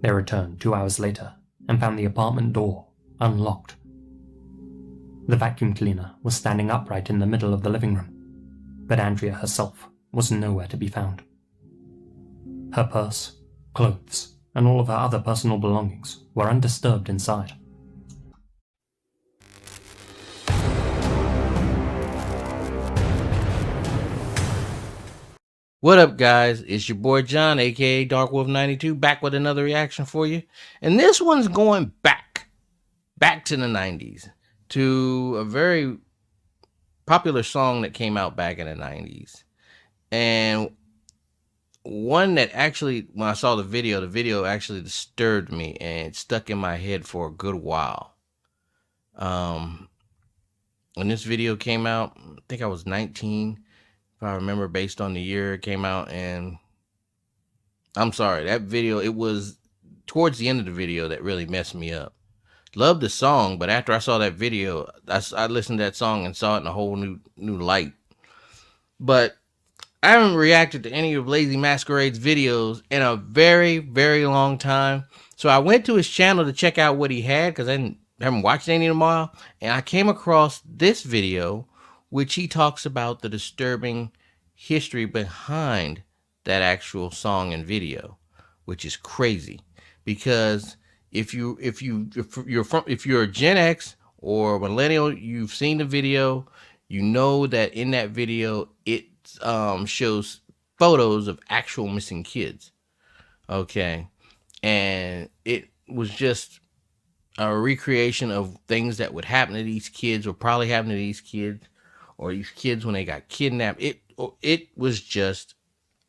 They returned 2 hours later and found the apartment door unlocked. The vacuum cleaner was standing upright in the middle of the living room, but Andrea herself was nowhere to be found. Her purse, clothes, and all of her other personal belongings were undisturbed inside. What up, guys? It's your boy John, aka DarkWolf92, back with another reaction for you. And this one's going back to the 90s, to a very popular song that came out back in the 90s. And one that actually, when I saw the video actually disturbed me and it stuck in my head for a good while. When this video came out, I think I was 19. If I remember, based on the year it came out. And I'm sorry, that video, it was towards the end of the video that really messed me up. Loved the song, but after I saw that video, I listened to that song and saw it in a whole new light. But I haven't reacted to any of Lazy Masquerade's videos in a very, very long time. So I went to his channel to check out what he had, because I haven't watched any in a while. And I came across this video, which he talks about the disturbing history behind that actual song and video, which is crazy. Because if you're a Gen X or millennial, you've seen the video, you know that in that video it shows photos of actual missing kids. Okay, and it was just a recreation of things that would happen to these kids, or probably happen to these kids, or these kids when they got kidnapped. It was just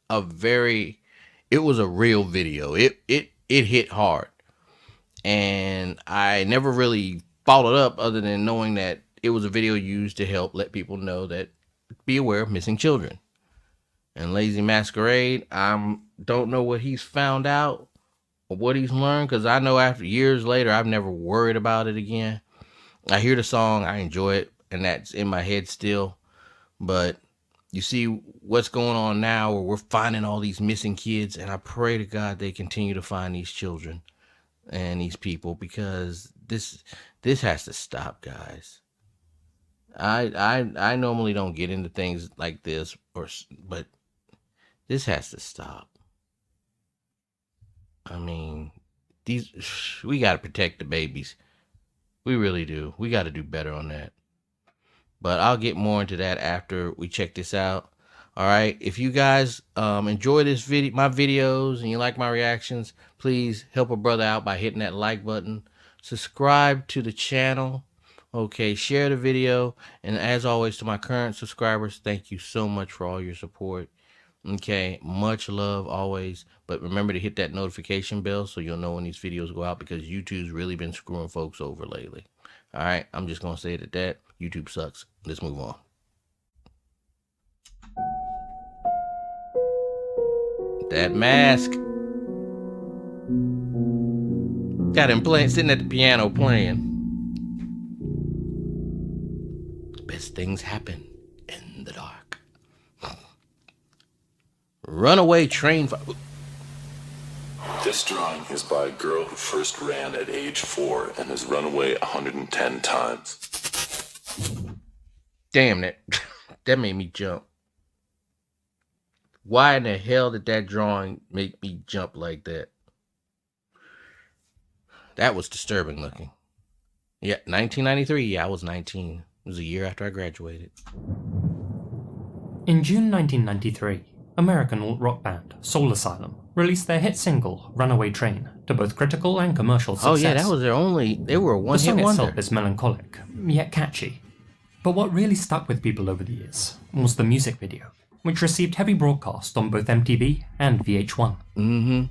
it was a real video. It hit hard. And I never really followed up, other than knowing that it was a video used to help let people know that, be aware of missing children. And Lazy Masquerade, I don't know what he's found out or what he's learned, because I know after years later, I've never worried about it again. I hear the song, I enjoy it, and that's in my head still. But you see what's going on now, where we're finding all these missing kids, and I pray to God they continue to find these children and these people, because this has to stop, guys. I normally don't get into things like this, but this has to stop. I mean, we got to protect the babies. We really do. We got to do better on that. But I'll get more into that after we check this out. All right, if you guys enjoy this my videos, and you like my reactions, please help a brother out by hitting that like button. Subscribe to the channel. Okay, share the video. And as always, to my current subscribers, thank you so much for all your support. Okay, much love always. But remember to hit that notification bell so you'll know when these videos go out, because YouTube's really been screwing folks over lately. All right, I'm just going to say it at that. YouTube sucks. Let's move on. That mask. Got him playing, sitting at the piano playing. Best things happen in the dark. Runaway Train File. This drawing is by a girl who first ran at age 4 and has run away 110 times. Damn, that made me jump. Why in the hell did that drawing make me jump like that? That was disturbing looking. Yeah, 1993. Yeah, I was 19. It was a year after I graduated. In June 1993, American alt-rock band Soul Asylum released their hit single Runaway Train to both critical and commercial success. Oh yeah, that was they were a one-hit wonder. The song itself is melancholic, yet catchy. But what really stuck with people over the years was the music video, which received heavy broadcast on both MTV and VH1. Mm-hmm.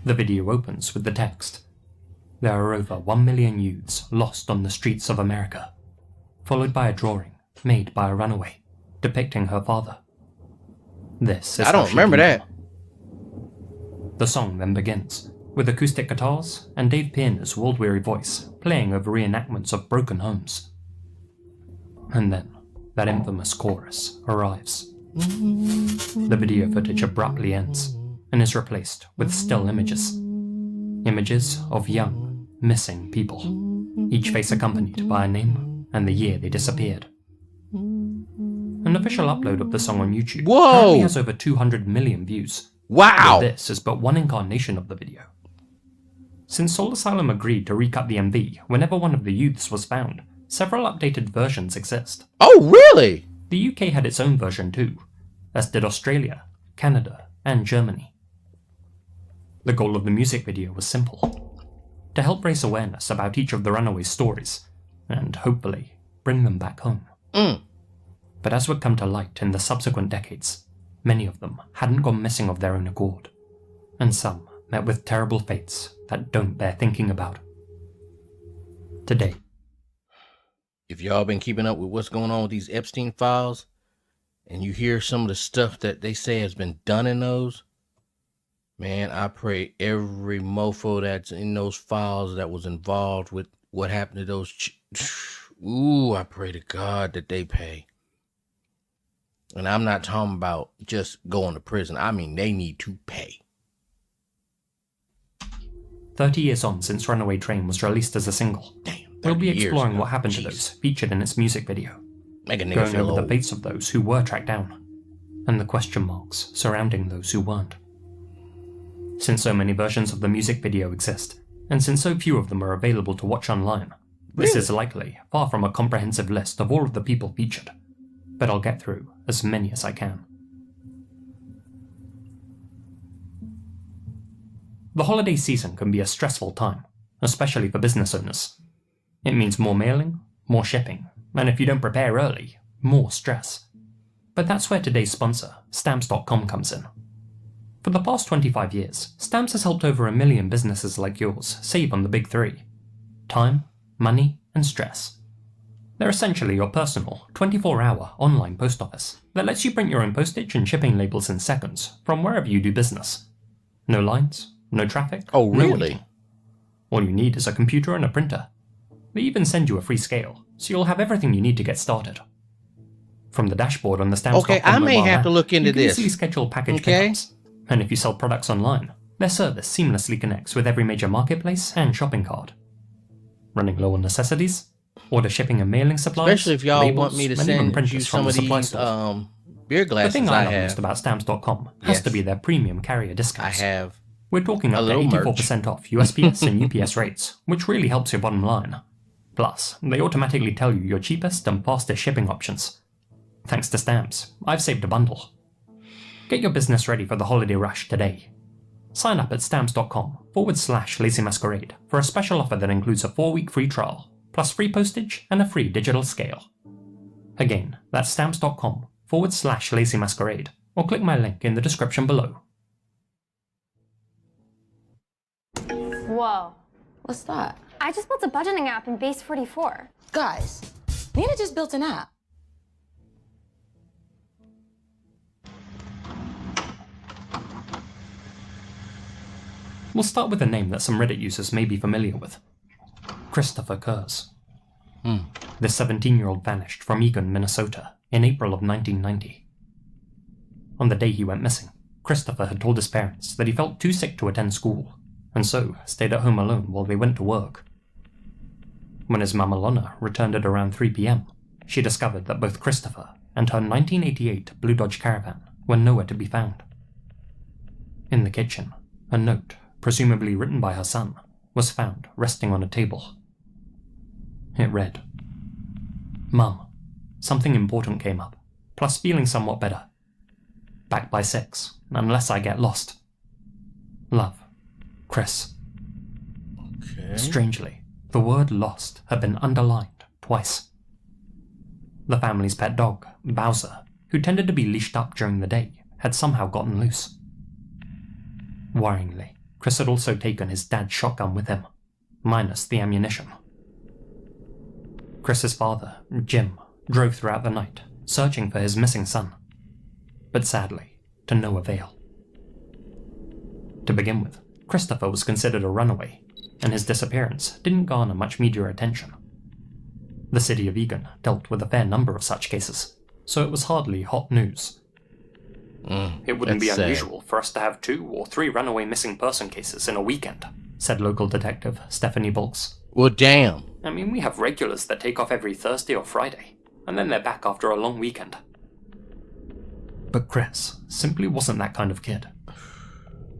The video opens with the text, "There are over 1 million youths lost on the streets of America," followed by a drawing made by a runaway, depicting her father. This is I don't remember that. The song then begins, with acoustic guitars and Dave Pirner's world-weary voice playing over reenactments of broken homes. And then, that infamous chorus arrives. The video footage abruptly ends, and is replaced with still images. Images of young, missing people, each face accompanied by a name and the year they disappeared. An official upload of the song on YouTube currently has over 200 million views. Wow! But this is but one incarnation of the video. Since Soul Asylum agreed to recut the MV whenever one of the youths was found, several updated versions exist. Oh, really? The UK had its own version too, as did Australia, Canada, and Germany. The goal of the music video was simple: to help raise awareness about each of the runaways' stories, and hopefully bring them back home. But as would come to light in the subsequent decades, many of them hadn't gone missing of their own accord, and some met with terrible fates that don't bear thinking about. Today, if y'all been keeping up with what's going on with these Epstein files, and you hear some of the stuff that they say has been done in those, man, I pray every mofo that's in those files that was involved with what happened to those I pray to God that they pay. And I'm not talking about just going to prison. I mean, they need to pay. 30 years on since Runaway Train was released as a single, we'll be exploring what happened to those featured in its music video, going over the fates of those who were tracked down, and the question marks surrounding those who weren't. Since so many versions of the music video exist, and since so few of them are available to watch online, this is likely far from a comprehensive list of all of the people featured, but I'll get through as many as I can. The holiday season can be a stressful time, especially for business owners. It means more mailing, more shipping, and if you don't prepare early, more stress. But that's where today's sponsor, Stamps.com, comes in. For the past 25 years, Stamps has helped over 1 million businesses like yours save on the big three: time, money, and stress. They're essentially your personal, 24-hour online post office that lets you print your own postage and shipping labels in seconds from wherever you do business. No lines, no traffic, oh, really? No waiting. All you need is a computer and a printer. They even send you a free scale, so you'll have everything you need to get started. From the dashboard on the Stamps.com I may have to look into you can this. easily schedule package pickups. And if you sell products online, their service seamlessly connects with every major marketplace and shopping cart. Running low on necessities? Order shipping and mailing supplies, especially if y'all want me to send you some of these beer glasses. The thing I love most about Stamps.com has to be their premium carrier discounts. I have. We're talking up to 84% off USPS and UPS rates, which really helps your bottom line. Plus, they automatically tell you your cheapest and fastest shipping options. Thanks to Stamps, I've saved a bundle. Get your business ready for the holiday rush today. Sign up at stamps.com/Lazy Masquerade for a special offer that includes a 4-week free trial, plus free postage and a free digital scale. Again, that's stamps.com/Lazy Masquerade, or click my link in the description below. Whoa. What's that? I just built a budgeting app in Base 44. Guys, Nina just built an app. We'll start with a name that some Reddit users may be familiar with: Christopher Kurz. This 17-year-old vanished from Eagan, Minnesota in April of 1990. On the day he went missing, Christopher had told his parents that he felt too sick to attend school, and so stayed at home alone while they went to work. When his mum Alana returned at around 3 p.m, she discovered that both Christopher and her 1988 Blue Dodge Caravan were nowhere to be found. In the kitchen, a note, presumably written by her son, was found resting on a table. It read, "Mum, something important came up, plus feeling somewhat better. Back by 6, unless I get lost. Love, Chris." Okay. Strangely, the word lost had been underlined twice. The family's pet dog, Bowser, who tended to be leashed up during the day, had somehow gotten loose. Worryingly, Chris had also taken his dad's shotgun with him, minus the ammunition. Chris's father, Jim, drove throughout the night, searching for his missing son, but sadly, to no avail. To begin with, Christopher was considered a runaway, and his disappearance didn't garner much media attention. The city of Eagan dealt with a fair number of such cases, so it was hardly hot news. It wouldn't be unusual for us to have 2 or 3 runaway missing person cases in a weekend, said local detective Stephanie Bulks. Well, damn. I mean, we have regulars that take off every Thursday or Friday, and then they're back after a long weekend. But Chris simply wasn't that kind of kid.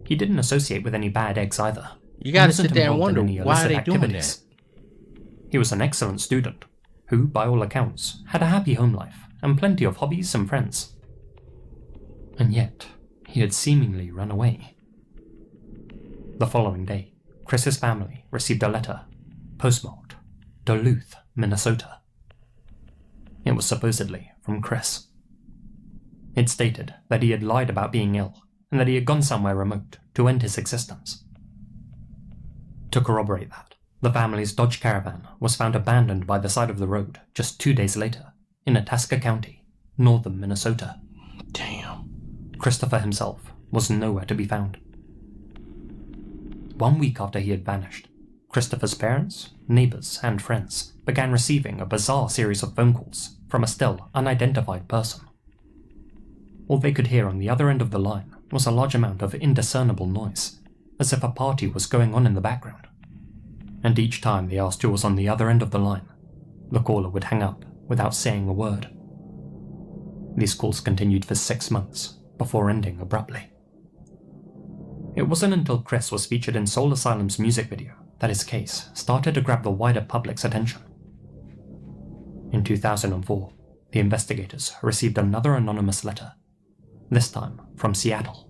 He didn't associate with any bad eggs either. You gotta sit there and wonder, why are they doing that? He was an excellent student, who, by all accounts, had a happy home life and plenty of hobbies and friends. And yet, he had seemingly run away. The following day, Chris's family received a letter, postmarked Duluth, Minnesota. It was supposedly from Chris. It stated that he had lied about being ill and that he had gone somewhere remote to end his existence. To corroborate that, the family's Dodge Caravan was found abandoned by the side of the road just 2 days later in Itasca County, northern Minnesota. Damn. Christopher himself was nowhere to be found. 1 week after he had vanished, Christopher's parents, neighbors, and friends began receiving a bizarre series of phone calls from a still unidentified person. All they could hear on the other end of the line was a large amount of indiscernible noise, as if a party was going on in the background. And each time they asked who was on the other end of the line, the caller would hang up without saying a word. These calls continued for 6 months, before ending abruptly. It wasn't until Chris was featured in Soul Asylum's music video that his case started to grab the wider public's attention. In 2004, the investigators received another anonymous letter, this time from Seattle,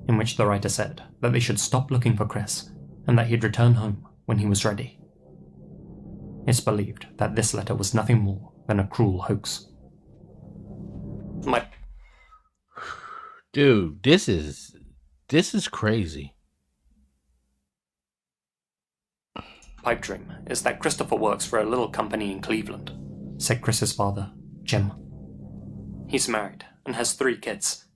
in which the writer said that they should stop looking for Chris and that he'd return home when he was ready. It's believed that this letter was nothing more than a cruel hoax. My Dude, this is crazy. pipe dream is that Christopher works for a little company in Cleveland, said Chris's father, Jim. He's married and has 3 kids.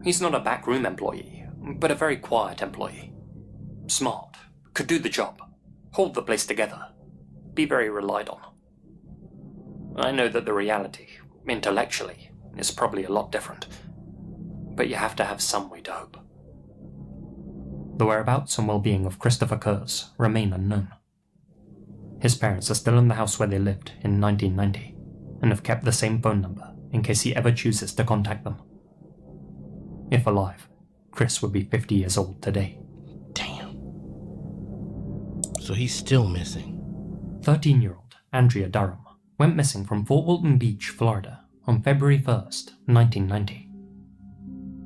He's not a backroom employee, but a very quiet employee. Smart, could do the job, hold the place together, be very relied on. I know that the reality, intellectually, is probably a lot different, but you have to have some way to hope. The whereabouts and well-being of Christopher Kurz remain unknown. His parents are still in the house where they lived in 1990, and have kept the same phone number in case he ever chooses to contact them. If alive, Chris would be 50 years old today. Damn. So he's still missing. 13-year-old Andrea Durham went missing from Fort Walton Beach, Florida on February 1st, 1990.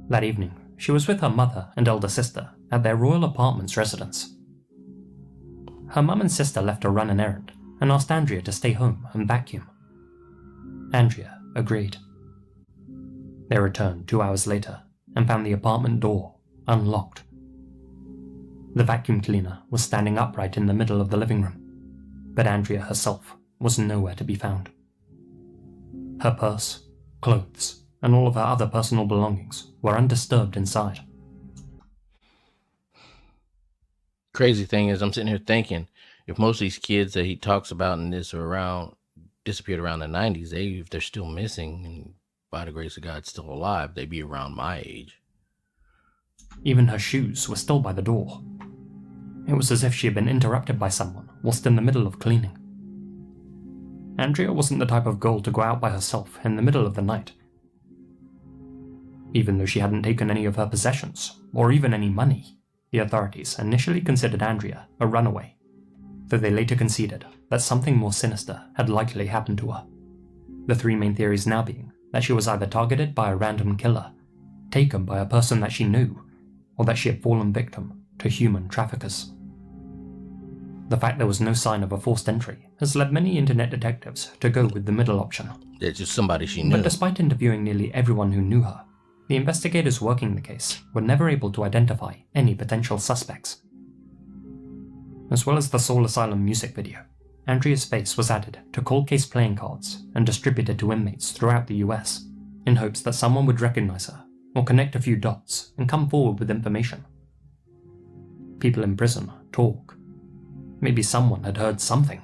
That evening, she was with her mother and elder sister at their Royal Apartments residence. Her mum and sister left to run an errand and asked Andrea to stay home and vacuum. Andrea agreed. They returned 2 hours later and found the apartment door unlocked. The vacuum cleaner was standing upright in the middle of the living room, but Andrea herself was nowhere to be found. Her purse, clothes, and all of her other personal belongings were undisturbed inside. Crazy thing is, I'm sitting here thinking, if most of these kids that he talks about in this are disappeared around the 90s, if they're still missing, and by the grace of God still alive, they'd be around my age. Even her shoes were still by the door. It was as if she had been interrupted by someone whilst in the middle of cleaning. Andrea wasn't the type of girl to go out by herself in the middle of the night. Even though she hadn't taken any of her possessions, or even any money, the authorities initially considered Andrea a runaway, though they later conceded that something more sinister had likely happened to her. The 3 main theories now being that she was either targeted by a random killer, taken by a person that she knew, or that she had fallen victim to human traffickers. The fact there was no sign of a forced entry has led many internet detectives to go with the middle option. It's just somebody she knew. But despite interviewing nearly everyone who knew her, the investigators working the case were never able to identify any potential suspects. As well as the Soul Asylum music video, Andrea's face was added to cold case playing cards and distributed to inmates throughout the US, in hopes that someone would recognize her or connect a few dots and come forward with information. People in prison talk. Maybe someone had heard something.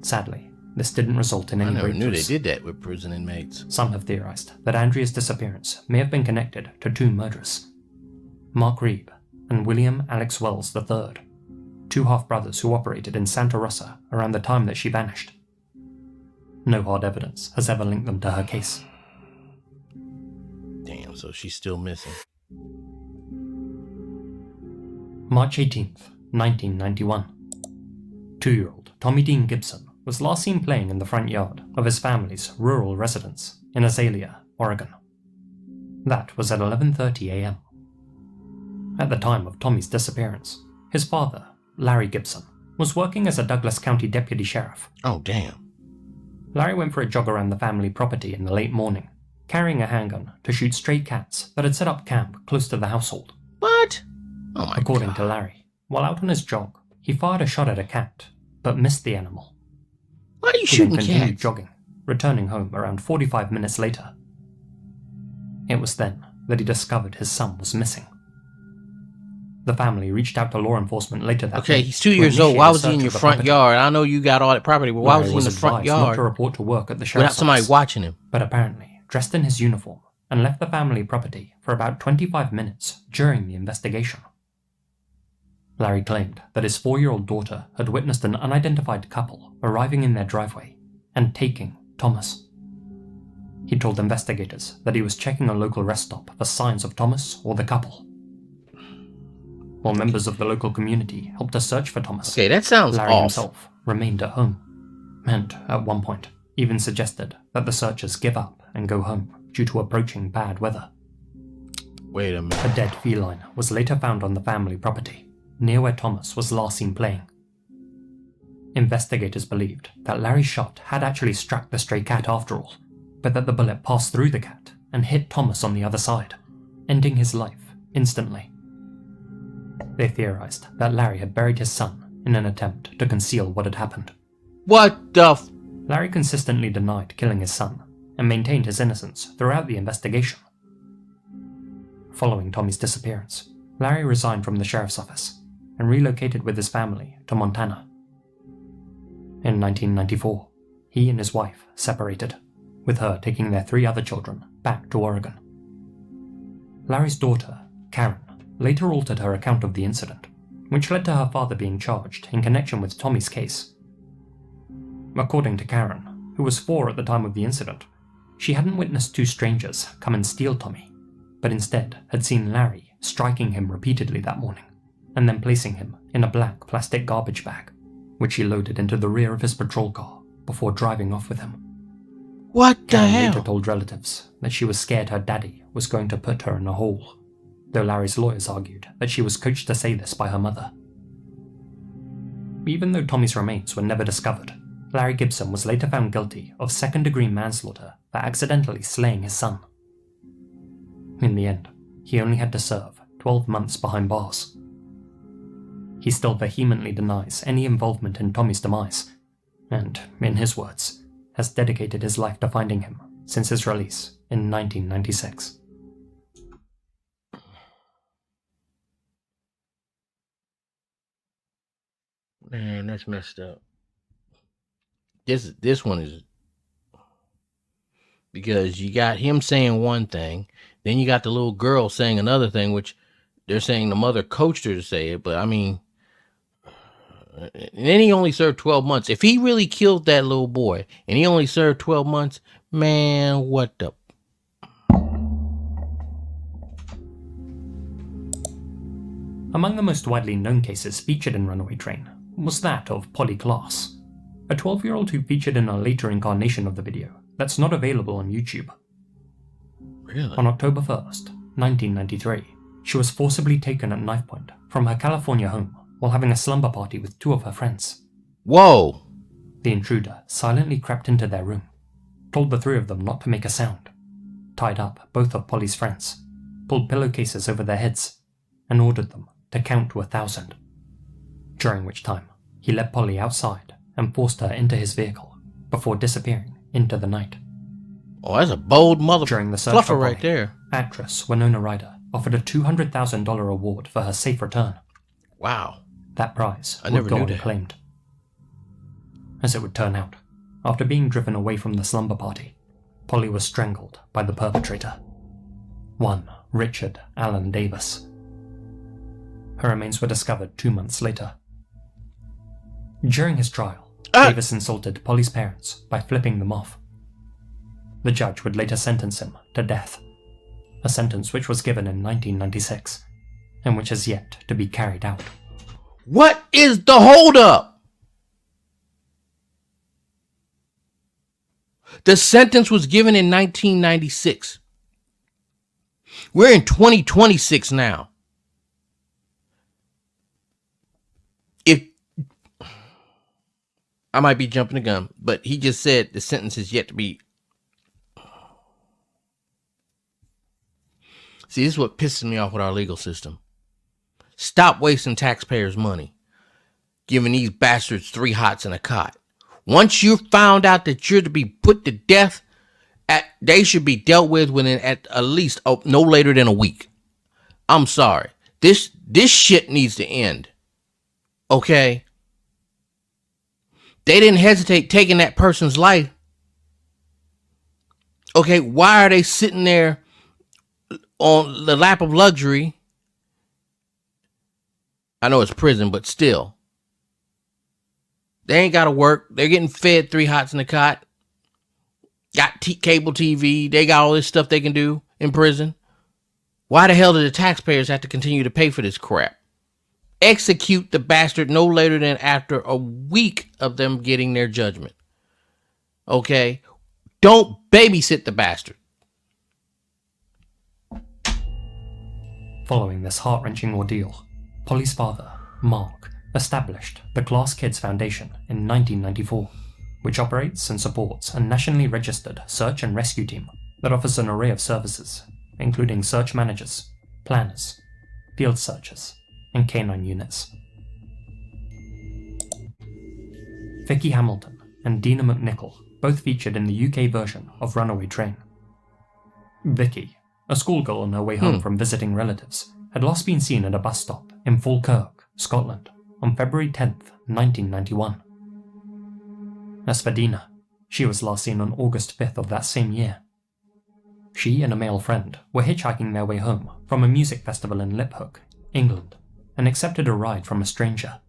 Sadly, this didn't result in any breakthroughs. I never knew they did that with prison inmates. Some have theorized that Andrea's disappearance may have been connected to 2 murders. Mark Reeb and William Alex Wells III, two half-brothers who operated in Santa Rosa around the time that she vanished. No hard evidence has ever linked them to her case. Damn, so she's still missing. March 18th, 1991. 2-year-old Tommy Dean Gibson was last seen playing in the front yard of his family's rural residence in Azalea, Oregon. That was at 11:30 a.m. At the time of Tommy's disappearance, his father, Larry Gibson, was working as a Douglas County deputy sheriff. Oh, damn. Larry went for a jog around the family property in the late morning, carrying a handgun to shoot stray cats that had set up camp close to the household. What? Oh my According God. to Larry, while out on his jog, he fired a shot at a cat, but missed the animal. Why are you He shooting then continued cats? jogging, returning home around 45 minutes later. It was then that he discovered his son was missing. The family reached out to law enforcement later that Okay, day he's 2 to years old. initiate Why a was he search in your of the front property. yard? I know you got all that property, but why Larry was he in the front advised not to yard report to work at the without sheriff's somebody office, watching him? but apparently dressed in his uniform and left the family property for about 25 minutes during the investigation. Larry claimed that his 4-year-old daughter had witnessed an unidentified couple arriving in their driveway and taking Thomas. He told investigators that he was checking a local rest stop for signs of Thomas or the couple. While members of the local community helped to search for Thomas, Okay, that sounds Larry off. himself remained at home, and at one point even suggested that the searchers give up and go home due to approaching bad weather. Wait a minute. A dead feline was later found on the family property, near where Thomas was last seen playing. Investigators believed that Larry's shot had actually struck the stray cat after all, but that the bullet passed through the cat and hit Thomas on the other side, ending his life instantly. They theorized that Larry had buried his son in an attempt to conceal what had happened. What the f... Larry consistently denied killing his son and maintained his innocence throughout the investigation. Following Tommy's disappearance, Larry resigned from the sheriff's office and relocated with his family to Montana. In 1994, he and his wife separated, with her taking their 3 other children back to Oregon. Larry's daughter, Karen, later altered her account of the incident, which led to her father being charged in connection with Tommy's case. According to Karen, who was 4 at the time of the incident, she hadn't witnessed 2 strangers come and steal Tommy, but instead had seen Larry striking him repeatedly that morning, and then placing him in a black plastic garbage bag, which she loaded into the rear of his patrol car before driving off with him. What the Karen hell? later told relatives that she was scared her daddy was going to put her in a hole, though Larry's lawyers argued that she was coached to say this by her mother. Even though Tommy's remains were never discovered, Larry Gibson was later found guilty of second-degree manslaughter for accidentally slaying his son. In the end, he only had to serve 12 months behind bars. He still vehemently denies any involvement in Tommy's demise, and, in his words, has dedicated his life to finding him since his release in 1996. Man, that's messed up. This one is because you got him saying one thing, then you got the little girl saying another thing, which they're saying the mother coached her to say it. But I mean, and then he only served 12 months. If he really killed that little boy and he only served 12 months, man, what the? Among the most widely known cases featured in Runaway Train was that of Polly Klaas, a 12-year-old who featured in a later incarnation of the video that's not available on YouTube. Really? On October 1st, 1993, she was forcibly taken at knife point from her California home while having a slumber party with 2 of her friends. Whoa! The intruder silently crept into their room, told the 3 of them not to make a sound, tied up both of Polly's friends, pulled pillowcases over their heads, and ordered them to count to 1,000. During which time, he led Polly outside and forced her into his vehicle before disappearing into the night. Oh, that's a bold mother During the search fluffer for Polly, right there. actress Winona Ryder offered a $200,000 award for her safe return. Wow. That prize I would never go knew that. unclaimed. As it would turn out, after being driven away from the slumber party, Polly was strangled by the perpetrator, one Richard Allen Davis. Her remains were discovered 2 months later. During his trial, Davis insulted Polly's parents by flipping them off. The judge would later sentence him to death, a sentence which was given in 1996 and which has yet to be carried out. What is the holdup? The sentence was given in 1996. We're in 2026 now. I might be jumping the gun, but he just said the sentence is yet to be. See, this is what pisses me off with our legal system. Stop wasting taxpayers' money, giving these bastards 3 hots and a cot. Once you found out that you're to be put to death, they should be dealt with within at least no later than a week. I'm sorry. This shit needs to end. Okay? They didn't hesitate taking that person's life. Okay, why are they sitting there on the lap of luxury? I know it's prison, but still. They ain't got to work. They're getting fed 3 hots in the cot. Got cable TV. They got all this stuff they can do in prison. Why the hell do the taxpayers have to continue to pay for this crap? Execute the bastard no later than after a week of them getting their judgment. Okay? Don't babysit the bastard. Following this heart-wrenching ordeal, Polly's father, Mark, established the Glass Kids Foundation in 1994, which operates and supports a nationally registered search and rescue team that offers an array of services, including search managers, planners, field searchers, and canine units. Vicky Hamilton and Dina McNichol both featured in the UK version of Runaway Train. Vicky, a schoolgirl on her way home from visiting relatives, had last been seen at a bus stop in Falkirk, Scotland, on February 10th, 1991. As for Dina, she was last seen on August 5th of that same year. She and a male friend were hitchhiking their way home from a music festival in Liphook, England, and accepted a ride from a stranger.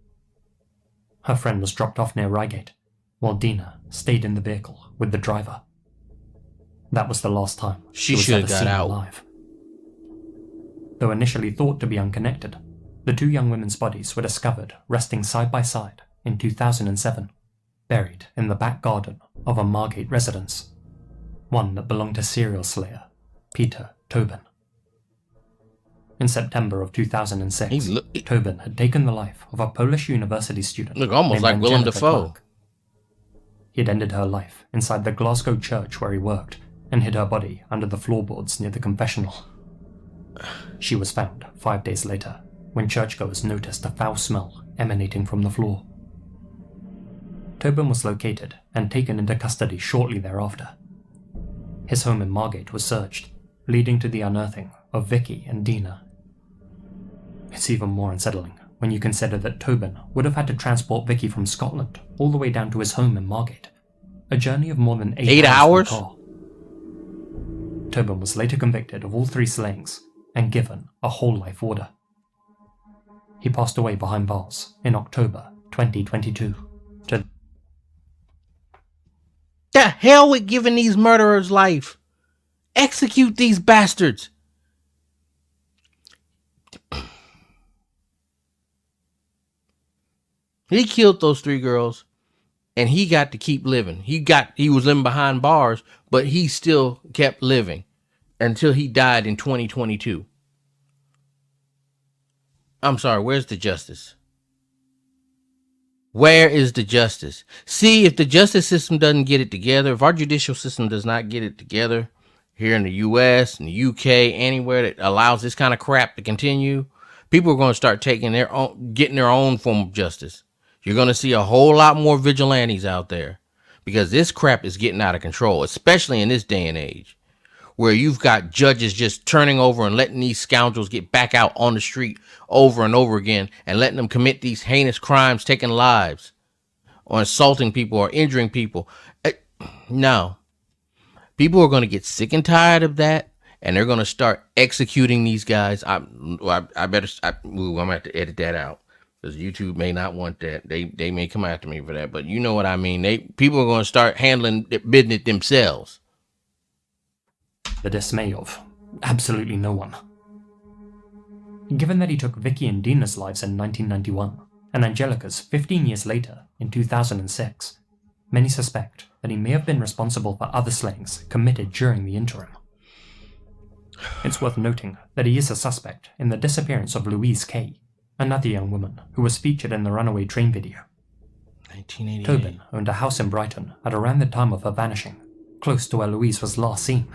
Her friend was dropped off near Reigate, while Dina stayed in the vehicle with the driver. That was the last time she was ever seen alive. Though initially thought to be unconnected, the 2 young women's bodies were discovered resting side by side in 2007, buried in the back garden of a Margate residence, one that belonged to serial slayer Peter Tobin. In September of 2006, Tobin had taken the life of a Polish university student. Look almost like Willem Dafoe. He had ended her life inside the Glasgow church where he worked and hid her body under the floorboards near the confessional. She was found 5 days later when churchgoers noticed a foul smell emanating from the floor. Tobin was located and taken into custody shortly thereafter. His home in Margate was searched, leading to the unearthing of Vicky and Dina. It's even more unsettling when you consider that Tobin would have had to transport Vicky from Scotland all the way down to his home in Margate, a journey of more than 8 hours? Tobin was later convicted of all 3 slayings and given a whole life order. He passed away behind bars in October 2022. The hell with giving these murderers life? Execute these bastards. He killed those 3 girls and he got to keep living. He was living behind bars, but he still kept living until he died in 2022. I'm sorry, where's the justice? Where is the justice? See, if the justice system doesn't get it together, if our judicial system does not get it together here in the US, in the UK, anywhere that allows this kind of crap to continue, people are going to start getting their own form of justice. You're going to see a whole lot more vigilantes out there because this crap is getting out of control, especially in this day and age where you've got judges just turning over and letting these scoundrels get back out on the street over and over again and letting them commit these heinous crimes, taking lives or assaulting people or injuring people. No. People are going to get sick and tired of that, and they're gonna start executing these guys. I'm gonna have to edit that out because YouTube may not want that. They may come after me for that, but you know what I mean. People are gonna start handling the business themselves. The dismay of absolutely no one. Given that he took Vicky and Dina's lives in 1991, and Angelica's 15 years later in 2006, many suspect that he may have been responsible for other slayings committed during the interim. It's worth noting that he is a suspect in the disappearance of Louise Kay, another young woman who was featured in the Runaway Train video. 1988. Tobin owned a house in Brighton at around the time of her vanishing, close to where Louise was last seen,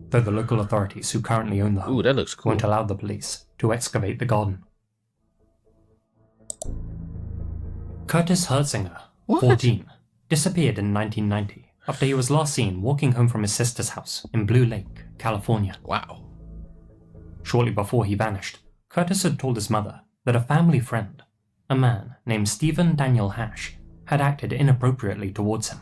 though the local authorities who currently own the home That looks cool. won't allow the police to excavate the garden. Curtis Hertzinger, 14, disappeared in 1990 after he was last seen walking home from his sister's house in Blue Lake, California. Wow. Shortly before he vanished, Curtis had told his mother that a family friend, a man named Stephen Daniel Hash, had acted inappropriately towards him.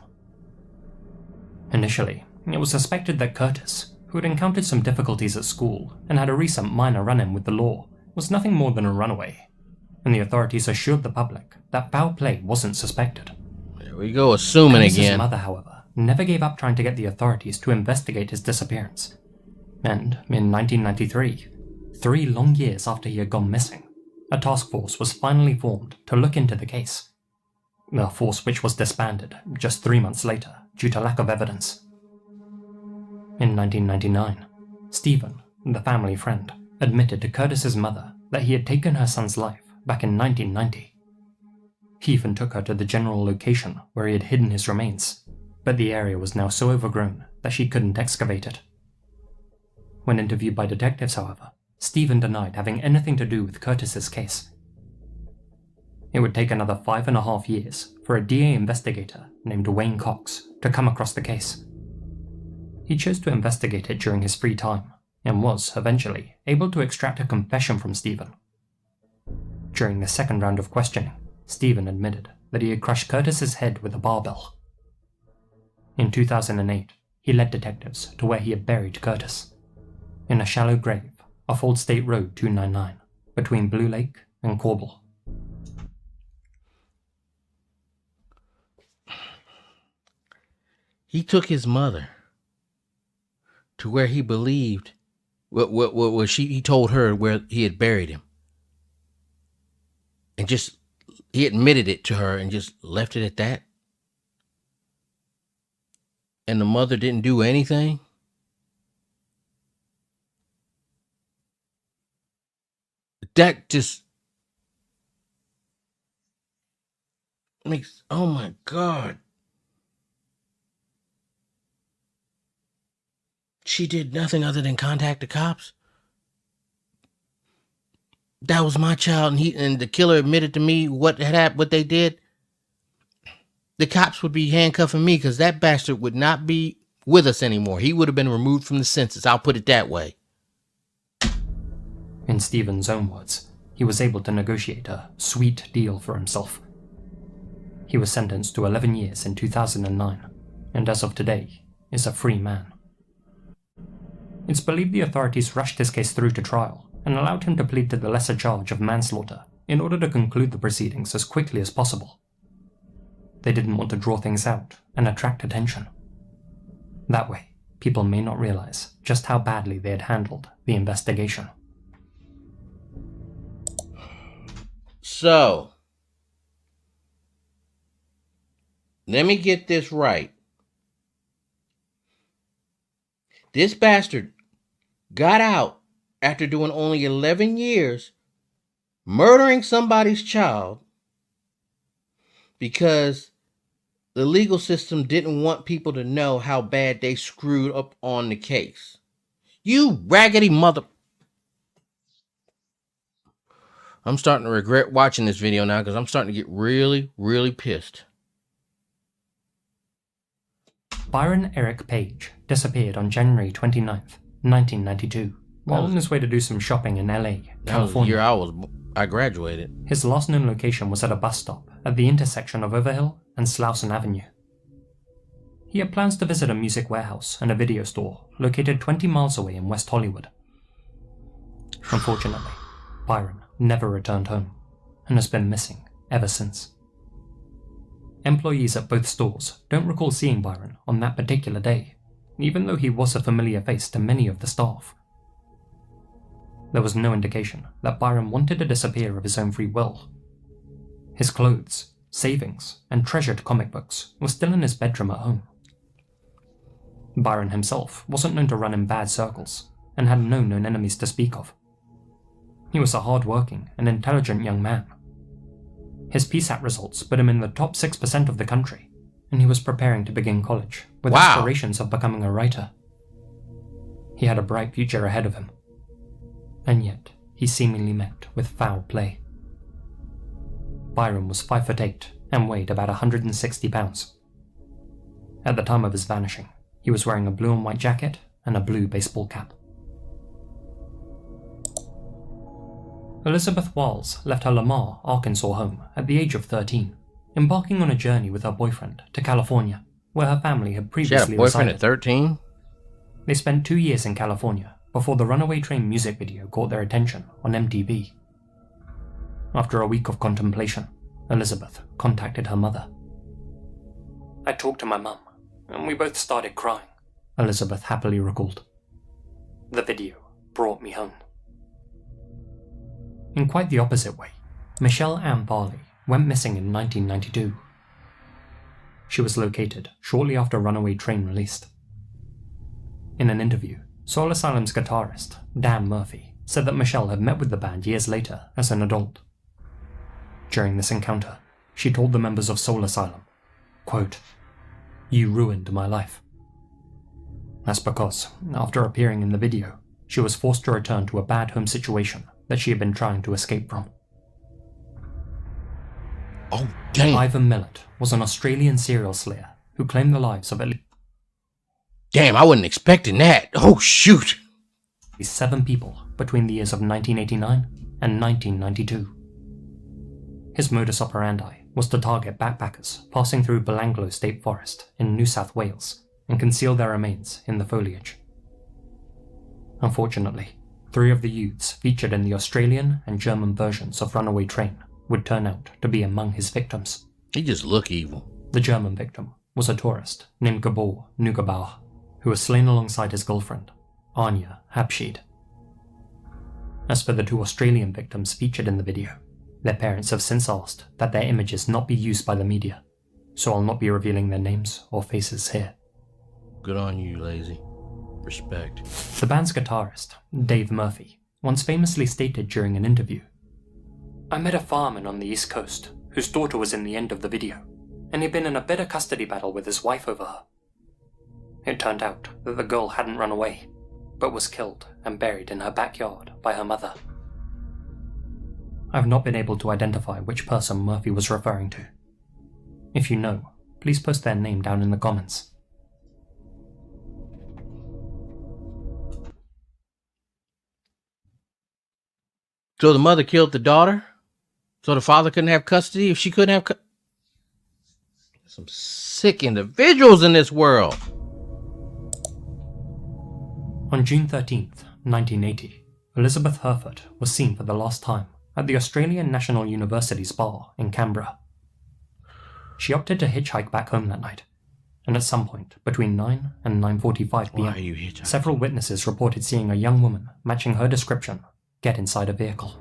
Initially, it was suspected that Curtis, who had encountered some difficulties at school and had a recent minor run-in with the law, was nothing more than a runaway, and the authorities assured the public that foul play wasn't suspected. There we go, assuming Curtis's again. mother, however, never gave up trying to get the authorities to investigate his disappearance, and in 1993, 3 long years after he had gone missing, a task force was finally formed to look into the case. A force which was disbanded just 3 months later due to lack of evidence. In 1999, Stephen, the family friend, admitted to Curtis's mother that he had taken her son's life back in 1990. He even took her to the general location where he had hidden his remains, but the area was now so overgrown that she couldn't excavate it. When interviewed by detectives, however, Stephen denied having anything to do with Curtis's case. It would take another 5.5 years for a DA investigator named Wayne Cox to come across the case. He chose to investigate it during his free time, and was, eventually, able to extract a confession from Stephen. During the second round of questioning, Stephen admitted that he had crushed Curtis's head with a barbell. In 2008, he led detectives to where he had buried Curtis, in a shallow grave off Old State Road 299, between Blue Lake and Corbel. He took his mother to where he believed he told her where he had buried him, and just he admitted it to her and just left it at that. And the mother didn't do anything. That just makes, oh my God. She did nothing other than contact the cops. That was my child, and the killer admitted to me what had happened, what they did. The cops would be handcuffing me because that bastard would not be with us anymore. He would have been removed from the census. I'll put it that way. In Stephen's own words, he was able to negotiate a sweet deal for himself. He was sentenced to 11 years in 2009, and as of today, is a free man. It's believed the authorities rushed his case through to trial and allowed him to plead to the lesser charge of manslaughter in order to conclude the proceedings as quickly as possible. They didn't want to draw things out and attract attention. That way, people may not realize just how badly they had handled the investigation. So, let me get this right. This bastard got out after doing only 11 years, murdering somebody's child, because the legal system didn't want people to know how bad they screwed up on the case. You raggedy mother... I'm starting to regret watching this video now because I'm starting to get really, really pissed. Byron Eric Page disappeared on January 29th, 1992, while on his way to do some shopping in LA, California. That was the year I graduated. His last known location was at a bus stop at the intersection of Overhill and Slauson Avenue. He had plans to visit a music warehouse and a video store located 20 miles away in West Hollywood. Unfortunately, Byron never returned home and has been missing ever since. Employees at both stores don't recall seeing Byron on that particular day, even though he was a familiar face to many of the staff. There was no indication that Byron wanted to disappear of his own free will. His clothes, savings, and treasured comic books were still in his bedroom at home. Byron himself wasn't known to run in bad circles and had no known enemies to speak of. He was a hard-working and intelligent young man. His PSAT results put him in the top 6% of the country, and he was preparing to begin college with aspirations of becoming a writer. He had a bright future ahead of him, and yet he seemingly met with foul play. Byron was 5'8" and weighed about 160 pounds. At the time of his vanishing, he was wearing a blue and white jacket and a blue baseball cap. Elizabeth Wiles left her Lamar, Arkansas home at the age of 13, embarking on a journey with her boyfriend to California, where her family had previously resided. She had a boyfriend at 13? They spent 2 years in California before the Runaway Train music video caught their attention on MTV. After a week of contemplation, Elizabeth contacted her mother. "I talked to my mum, and we both started crying," Elizabeth happily recalled. "The video brought me home." In quite the opposite way, Michelle Ann Farley went missing in 1992. She was located shortly after Runaway Train released. In an interview, Soul Asylum's guitarist, Dan Murphy, said that Michelle had met with the band years later as an adult. During this encounter, she told the members of Soul Asylum, quote, "You ruined my life." That's because, after appearing in the video, she was forced to return to a bad home situation that she had been trying to escape from. Oh, damn. Ivan Millett was an Australian serial slayer who claimed the lives of at Damn, I wasn't expecting that. Oh, shoot. least 7 people between the years of 1989 and 1992. His modus operandi was to target backpackers passing through Belanglo State Forest in New South Wales and conceal their remains in the foliage. Unfortunately, 3 of the youths featured in the Australian and German versions of Runaway Train would turn out to be among his victims. He just look evil. The German victim was a tourist named Gabor Nugebauer, who was slain alongside his girlfriend, Anya Habschied. As for the 2 Australian victims featured in the video, their parents have since asked that their images not be used by the media, so I'll not be revealing their names or faces here. Good on you, Lazy. Respect. The band's guitarist, Dave Murphy, once famously stated during an interview, "I met a fireman on the East Coast whose daughter was in the end of the video, and he'd been in a bitter custody battle with his wife over her. It turned out that the girl hadn't run away, but was killed and buried in her backyard by her mother." I've not been able to identify which person Murphy was referring to. If you know, please post their name down in the comments. So the mother killed the daughter? So the father couldn't have custody if she couldn't have some sick individuals in this world. On June 13th, 1980, Elizabeth Herford was seen for the last time at the Australian National University's bar in Canberra. She opted to hitchhike back home that night, and at some point between 9 and 9:45 Why are p.m., you hitchhiking? several witnesses reported seeing a young woman matching her description get inside a vehicle.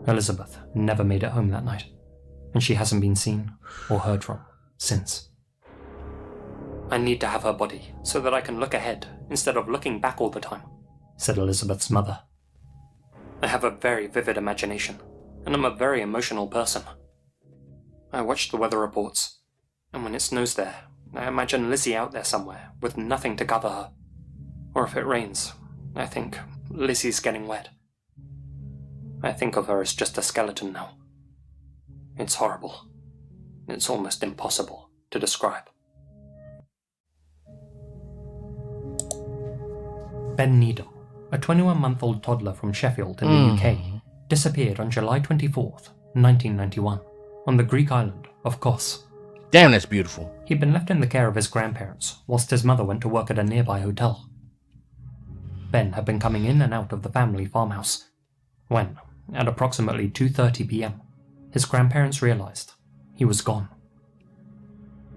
Elizabeth never made it home that night, and she hasn't been seen or heard from since. "I need to have her body so that I can look ahead instead of looking back all the time," said Elizabeth's mother. "I have a very vivid imagination, and I'm a very emotional person. I watch the weather reports, and when it snows there, I imagine Lizzie out there somewhere with nothing to cover her. Or if it rains, I think Lizzie's getting wet. I think of her as just a skeleton now. It's horrible. It's almost impossible to describe." Ben Needham, a 21-month-old toddler from Sheffield in the UK, disappeared on July 24th, 1991, on the Greek island of Kos. Damn, that's beautiful. He'd been left in the care of his grandparents whilst his mother went to work at a nearby hotel. Ben had been coming in and out of the family farmhouse when, at approximately 2:30 p.m, his grandparents realized he was gone.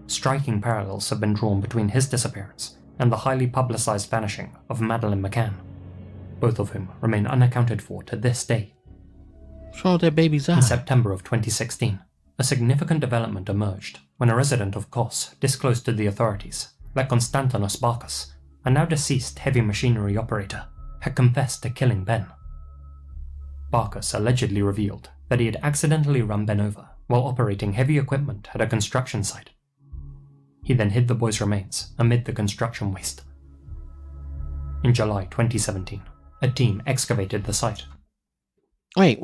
Striking parallels have been drawn between his disappearance and the highly publicized vanishing of Madeleine McCann, both of whom remain unaccounted for to this day. What's wrong with that baby's eye? In September of 2016, a significant development emerged when a resident of Kos disclosed to the authorities that Konstantinos Barkas, a now deceased heavy machinery operator, had confessed to killing Ben. Barkas allegedly revealed that he had accidentally run Ben over while operating heavy equipment at a construction site. He then hid the boy's remains amid the construction waste. In July 2017, a team excavated the site. Wait.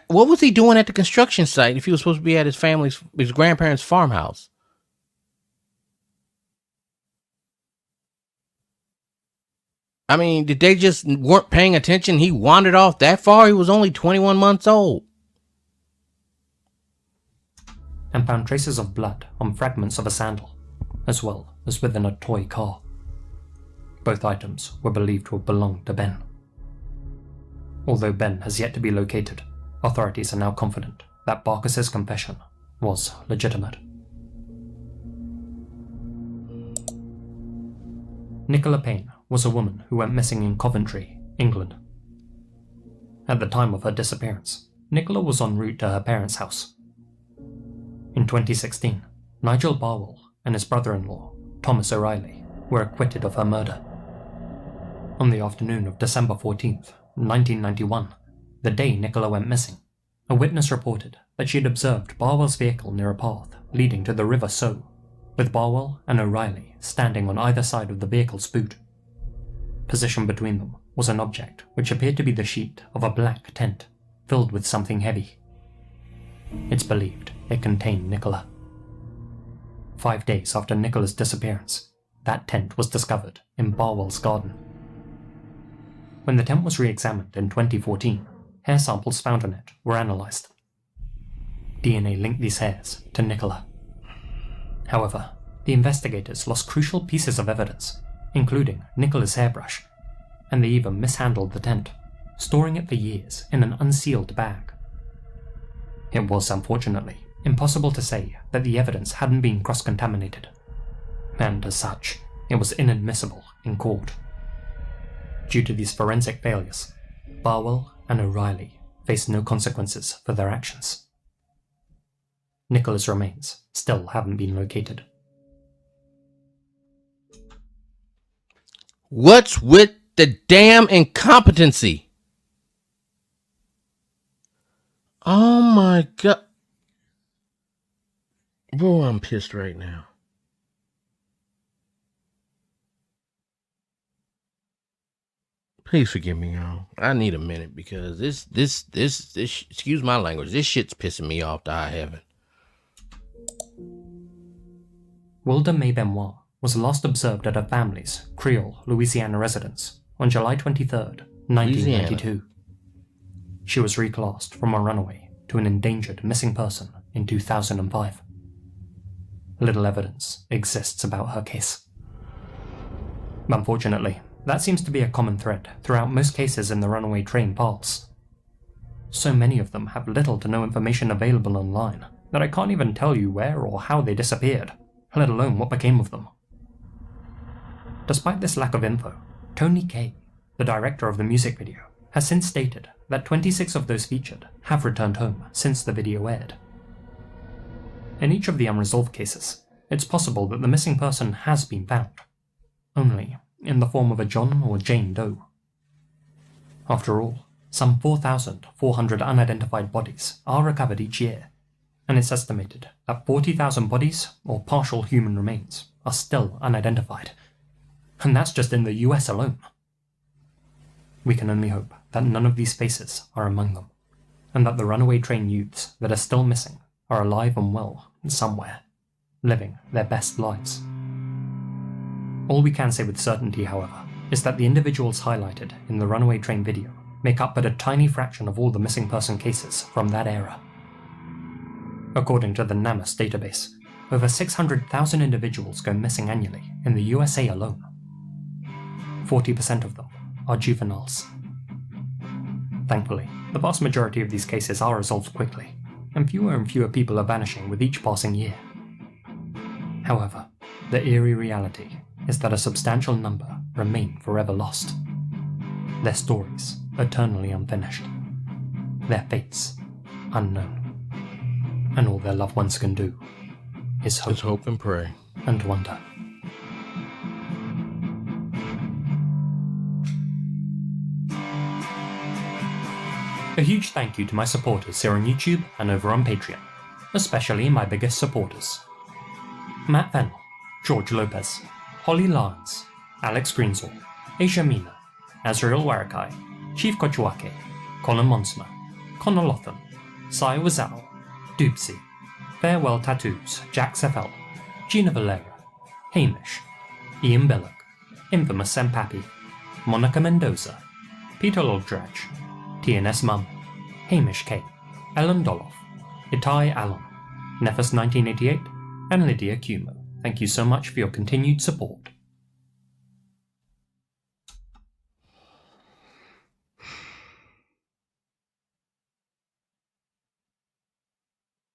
What was he doing at the construction site if he was supposed to be at his grandparents' farmhouse? I mean, did they just weren't paying attention? He wandered off that far? He was only 21 months old. And found traces of blood on fragments of a sandal, as well as within a toy car. Both items were believed to have belonged to Ben. Although Ben has yet to be located, authorities are now confident that Barkas's confession was legitimate. Nicola Payne was a woman who went missing in Coventry, England. At the time of her disappearance, Nicola was en route to her parents' house. In 2016, Nigel Barwell and his brother-in-law, Thomas O'Reilly, were acquitted of her murder. On the afternoon of December 14th, 1991, the day Nicola went missing, a witness reported that she had observed Barwell's vehicle near a path leading to the River Sow, with Barwell and O'Reilly standing on either side of the vehicle's boot. Positioned between them was an object which appeared to be the sheet of a black tent filled with something heavy. It's believed it contained Nicola. 5 days after Nicola's disappearance, that tent was discovered in Barwell's garden. When the tent was re-examined in 2014, hair samples found on it were analysed. DNA linked these hairs to Nicola. However, the investigators lost crucial pieces of evidence, including Nicola's hairbrush, and they even mishandled the tent, storing it for years in an unsealed bag. It was, unfortunately, impossible to say that the evidence hadn't been cross-contaminated, and as such, it was inadmissible in court. Due to these forensic failures, Barwell and O'Reilly faced no consequences for their actions. Nicola's remains still haven't been located. What's with the damn incompetency? Oh my God. Bro, I'm pissed right now. Please forgive me, y'all. I need a minute because this, excuse my language, this shit's pissing me off to high heaven. Wilda May Benoit was last observed at her family's Creole, Louisiana residence on July 23rd, 1992. She was reclassed from a runaway to an endangered missing person in 2005. Little evidence exists about her case. Unfortunately, that seems to be a common thread throughout most cases in the runaway train files. So many of them have little to no information available online that I can't even tell you where or how they disappeared, let alone what became of them. Despite this lack of info, Tony Kaye, the director of the music video, has since stated that 26 of those featured have returned home since the video aired. In each of the unresolved cases, it's possible that the missing person has been found, only in the form of a John or Jane Doe. After all, some 4,400 unidentified bodies are recovered each year, and it's estimated that 40,000 bodies or partial human remains are still unidentified, and that's just in the US alone. We can only hope that none of these faces are among them, and that the runaway train youths that are still missing are alive and well somewhere, living their best lives. All we can say with certainty, however, is that the individuals highlighted in the runaway train video make up but a tiny fraction of all the missing person cases from that era. According to the NamUs database, over 600,000 individuals go missing annually in the USA alone. 40% of them are juveniles. Thankfully, the vast majority of these cases are resolved quickly, and fewer people are vanishing with each passing year. However, the eerie reality is that a substantial number remain forever lost. Their stories eternally unfinished. Their fates unknown. And all their loved ones can do is hope and pray. and wonder. A huge thank you to my supporters here on YouTube and over on Patreon, especially my biggest supporters: Matt Fennell, George Lopez, Holly Lawrence, Alex Greensall, Asia Mina, Azrael Warakai, Chief Kochuake, Colin Monsma, Connor Lotham, Sai Wazal, Doopsy, Farewell Tattoos, Jack Sefel, Gina Valera, Hamish, Ian Billock, Infamous Sempapi, Monica Mendoza, Peter Loldrach, TNS Mum, Hamish K, Ellen Doloff, Itai Allen, Nefus 1988, and Lydia Cumo. Thank you so much for your continued support.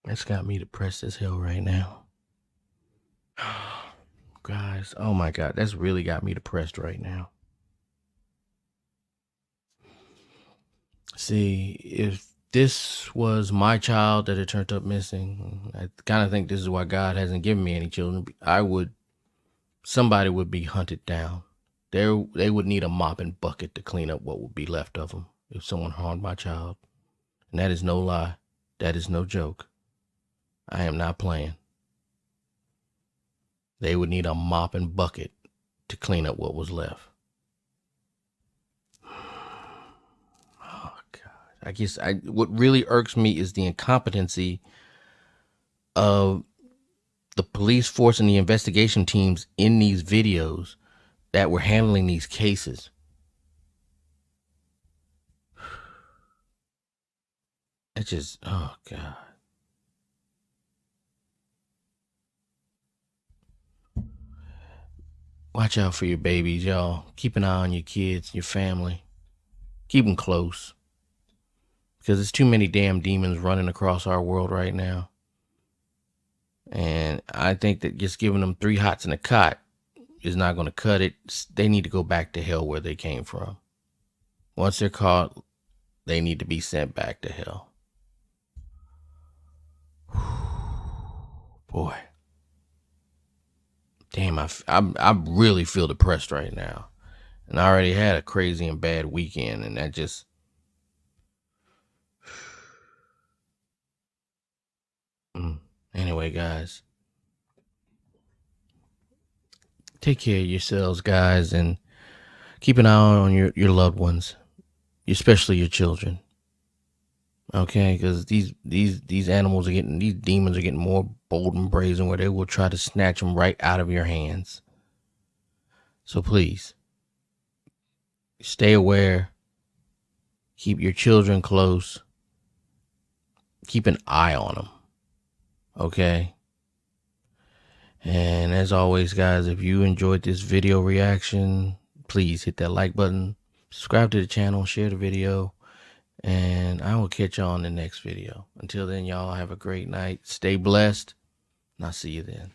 That's got me depressed as hell right now. Guys, oh my God, that's really got me depressed right now. See, if this was my child that had turned up missing, I kind of think this is why God hasn't given me any children. Somebody would be hunted down. They would need a mop and bucket to clean up what would be left of them if someone harmed my child. And that is no lie. That is no joke. I am not playing. They would need a mop and bucket to clean up what was left. Oh, God. I guess what really irks me is the incompetency of the police force and the investigation teams in these videos that were handling these cases. It's just, oh, God. Watch out for your babies, y'all. Keep an eye on your kids, your family. Keep them close. Because there's too many damn demons running across our world right now. And I think that just giving them 3 hots in a cot is not going to cut it. They need to go back to hell where they came from. Once they're caught, they need to be sent back to hell. Boy. Damn, I really feel depressed right now. And I already had a crazy and bad weekend, and that just... Anyway, guys. Take care of yourselves, guys, and keep an eye on your loved ones, especially your children. Okay, because these demons are getting more bold and brazen, where they will try to snatch them right out of your hands. So please, stay aware. Keep your children close. Keep an eye on them. Okay. And as always, guys, if you enjoyed this video reaction, please hit that like button, subscribe to the channel, share the video. And I will catch you on the next video. Until then, y'all have a great night. Stay blessed. And I'll see you then.